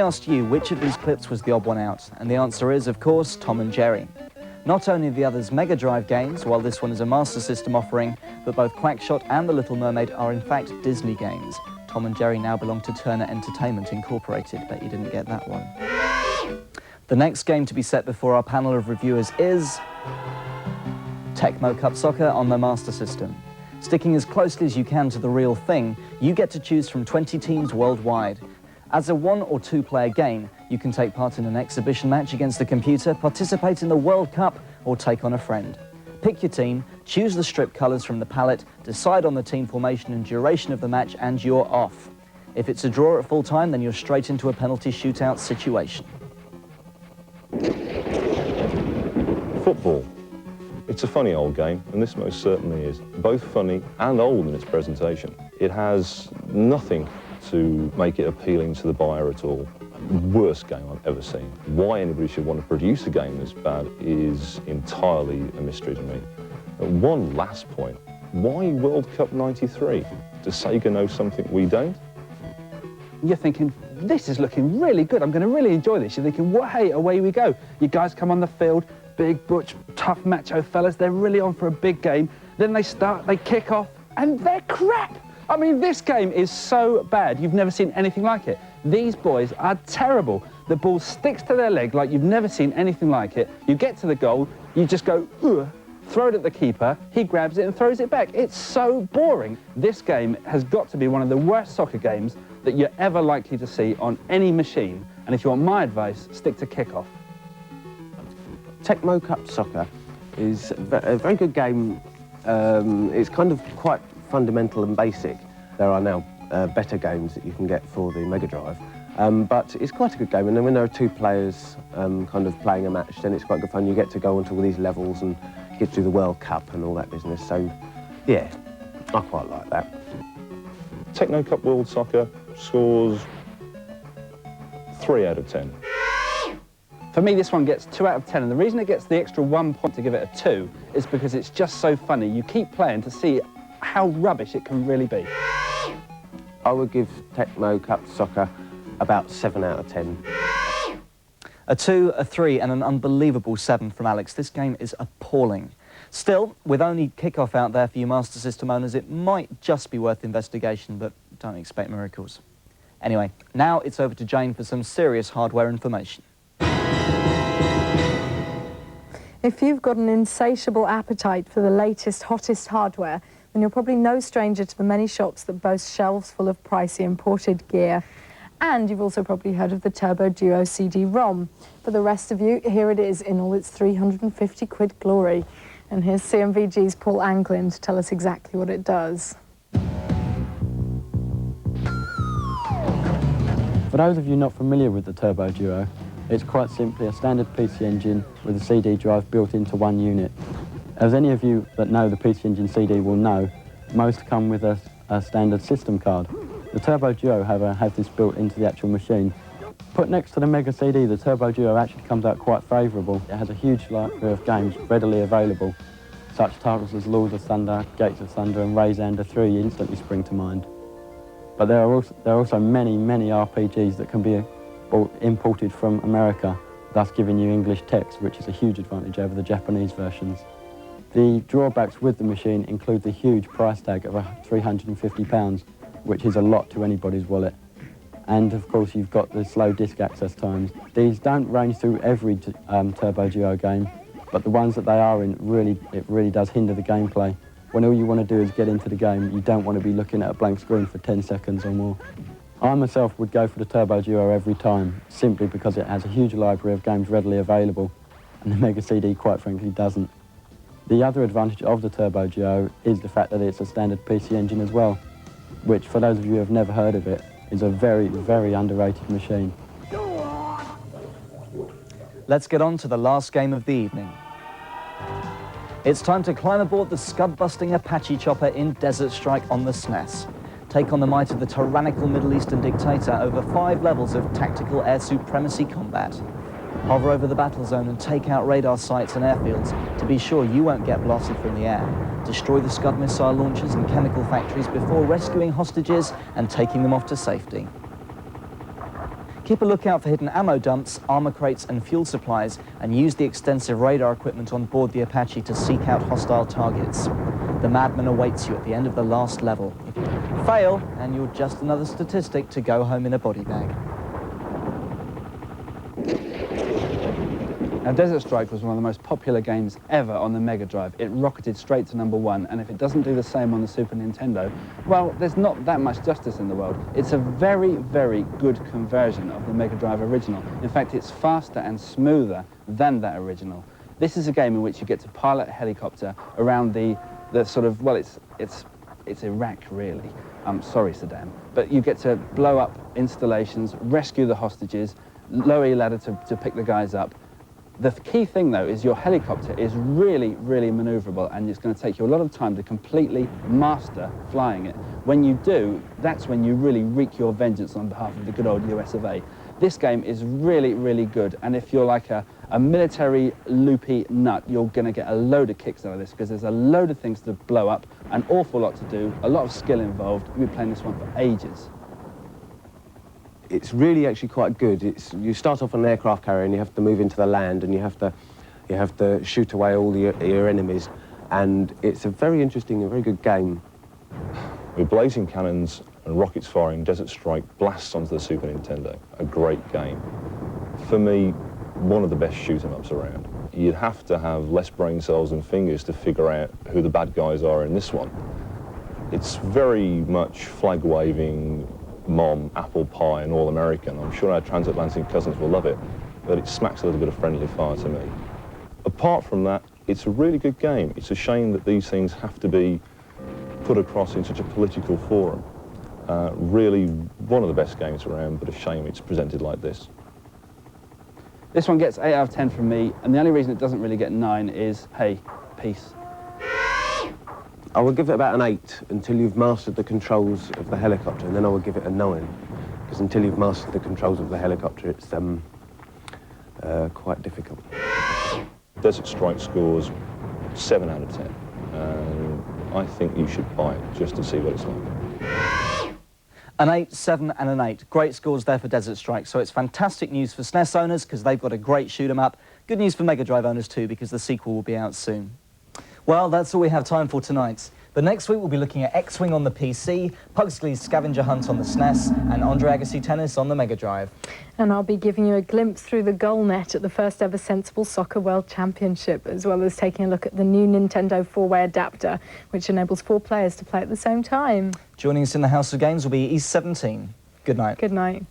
we asked you which of these clips was the odd one out, and the answer is, of course, Tom and Jerry. Not only are the others Mega Drive games, while this one is a Master System offering, but both Quackshot and The Little Mermaid are in fact Disney games. Tom and Jerry now belong to Turner Entertainment Incorporated. Bet you didn't get that one. The next game to be set before our panel of reviewers is Tecmo Cup Soccer on the Master System. Sticking as closely as you can to the real thing, you get to choose from 20 teams worldwide. As a 1- or 2-player game, you can take part in an exhibition match against a computer, participate in the World Cup, or take on a friend. Pick your team, choose the strip colours from the palette, decide on the team formation and duration of the match, and you're off. If it's a draw at full time, then you're straight into a penalty shootout situation. Football. It's a funny old game, and this most certainly is. Both funny and old in its presentation. It has nothing to make it appealing to the buyer at all. Worst game I've ever seen. Why anybody should want to produce a game this bad is entirely a mystery to me. One last point. Why World Cup 93? Does Sega know something we don't? You're thinking, this is looking really good. I'm going to really enjoy this. You're thinking, well, hey, away we go. You guys come on the field, big, butch, tough, macho fellas. They're really on for a big game. Then they start, they kick off, and they're crap. I mean, this game is so bad. You've never seen anything like it. These boys are terrible. The ball sticks to their leg like you've never seen anything like it. You get to the goal, you just go, ugh, throw it at the keeper, he grabs it and throws it back. It's so boring. This game has got to be one of the worst soccer games that you're ever likely to see on any machine. And if you want my advice, stick to kickoff. Tecmo Cup Soccer is a very good game. It's kind of quite fundamental and basic. There are now better games that you can get for the Mega Drive, but it's quite a good game. And then when there are 2 players kind of playing a match, then it's quite good fun. You get to go onto all these levels and get through the World Cup and all that business. So, yeah, I quite like that. Tecmo Cup World Soccer scores 3 out of 10. For me, this one gets 2 out of 10, and the reason it gets the extra 1 point to give it a 2 is because it's just so funny. You keep playing to see how rubbish it can really be. I would give Tecmo Cup Soccer about 7 out of 10. A 2, a 3 and an unbelievable 7 from Alex. This game is appalling. Still, with only kickoff out there for you Master System owners, it might just be worth investigation, but don't expect miracles. Anyway, now it's over to Jane for some serious hardware information. If you've got an insatiable appetite for the latest, hottest hardware, then you're probably no stranger to the many shops that boast shelves full of pricey imported gear. And you've also probably heard of the Turbo Duo CD-ROM. For the rest of you, here it is in all its 350 quid glory. And here's CMVG's Paul Anglin to tell us exactly what it does. For those of you not familiar with the Turbo Duo, it's quite simply a standard PC Engine with a CD drive built into one unit. As any of you that know the PC Engine CD will know, most come with a standard system card. The Turbo Duo, however, has this built into the actual machine. Put next to the Mega CD, the Turbo Duo actually comes out quite favourable. It has a huge library of games readily available. Such titles as Lords of Thunder, Gates of Thunder and Rayzander 3 instantly spring to mind. But there are also many, many RPGs that can be imported from America, thus giving you English text, which is a huge advantage over the Japanese versions. The drawbacks with the machine include the huge price tag of £350, which is a lot to anybody's wallet. And of course you've got the slow disk access times. These don't range through every Turbo Duo game, but the ones that they are in, it really does hinder the gameplay. When all you want to do is get into the game, you don't want to be looking at a blank screen for 10 seconds or more. I myself would go for the Turbo Duo every time, simply because it has a huge library of games readily available, and the Mega CD quite frankly doesn't. The other advantage of the Turbo Duo is the fact that it's a standard PC Engine as well, which for those of you who have never heard of it, is a very, very underrated machine. Let's get on to the last game of the evening. It's time to climb aboard the scud-busting Apache chopper in Desert Strike on the SNES. Take on the might of the tyrannical Middle Eastern dictator over 5 levels of tactical air supremacy combat. Hover over the battle zone and take out radar sites and airfields to be sure you won't get blasted from the air. Destroy the Scud missile launchers and chemical factories before rescuing hostages and taking them off to safety. Keep a lookout for hidden ammo dumps, armor crates and fuel supplies, and use the extensive radar equipment on board the Apache to seek out hostile targets. The Madman awaits you at the end of the last level. If you fail, and you're just another statistic to go home in a body bag. Now, Desert Strike was one of the most popular games ever on the Mega Drive. It rocketed straight to #1, and if it doesn't do the same on the Super Nintendo, well, there's not that much justice in the world. It's a very, very good conversion of the Mega Drive original. In fact, it's faster and smoother than that original. This is a game in which you get to pilot a helicopter around the sort of, well, it's Iraq, really. Sorry, Saddam. But you get to blow up installations, rescue the hostages, lower your ladder to pick the guys up. The key thing, though, is your helicopter is really, really maneuverable, and it's going to take you a lot of time to completely master flying it. When you do, that's when you really wreak your vengeance on behalf of the good old US of A. This game is really, really good, and if you're like a military loopy nut, you're going to get a load of kicks out of this, because there's a load of things to blow up, an awful lot to do, a lot of skill involved. You'll be playing this one for ages. It's really actually quite good. You start off on an aircraft carrier and you have to move into the land, and you have to shoot away all your enemies, and it's a very interesting and very good game. With blazing cannons and rockets firing, Desert Strike blasts onto the Super Nintendo. A great game. For me, one of the best shoot-'em-ups around. You'd have to have less brain cells than fingers to figure out who the bad guys are in this one. It's very much flag-waving, Mom, apple pie and all-American. I'm sure our transatlantic cousins will love it, but it smacks a little bit of friendly fire to me. Apart from that, it's a really good game. It's a shame that these things have to be put across in such a political forum. Really one of the best games around, but a shame it's presented like this. This one gets 8 out of 10 from me, and the only reason it doesn't really get 9 is, hey, peace. I would give it about an 8 until you've mastered the controls of the helicopter, and then I would give it a 9, because until you've mastered the controls of the helicopter, it's quite difficult. Desert Strike scores 7 out of 10, and I think you should buy it just to see what it's like. An 8, 7 and an 8. Great scores there for Desert Strike, so it's fantastic news for SNES owners because they've got a great shoot-'em-up. Good news for Mega Drive owners too, because the sequel will be out soon. Well, that's all we have time for tonight. But next week we'll be looking at X-Wing on the PC, Pugsley's Scavenger Hunt on the SNES, and Andre Agassi Tennis on the Mega Drive. And I'll be giving you a glimpse through the goal net at the first ever Sensible Soccer World Championship, as well as taking a look at the new Nintendo 4-way adapter, which enables 4 players to play at the same time. Joining us in the House of Games will be East 17. Good night. Good night.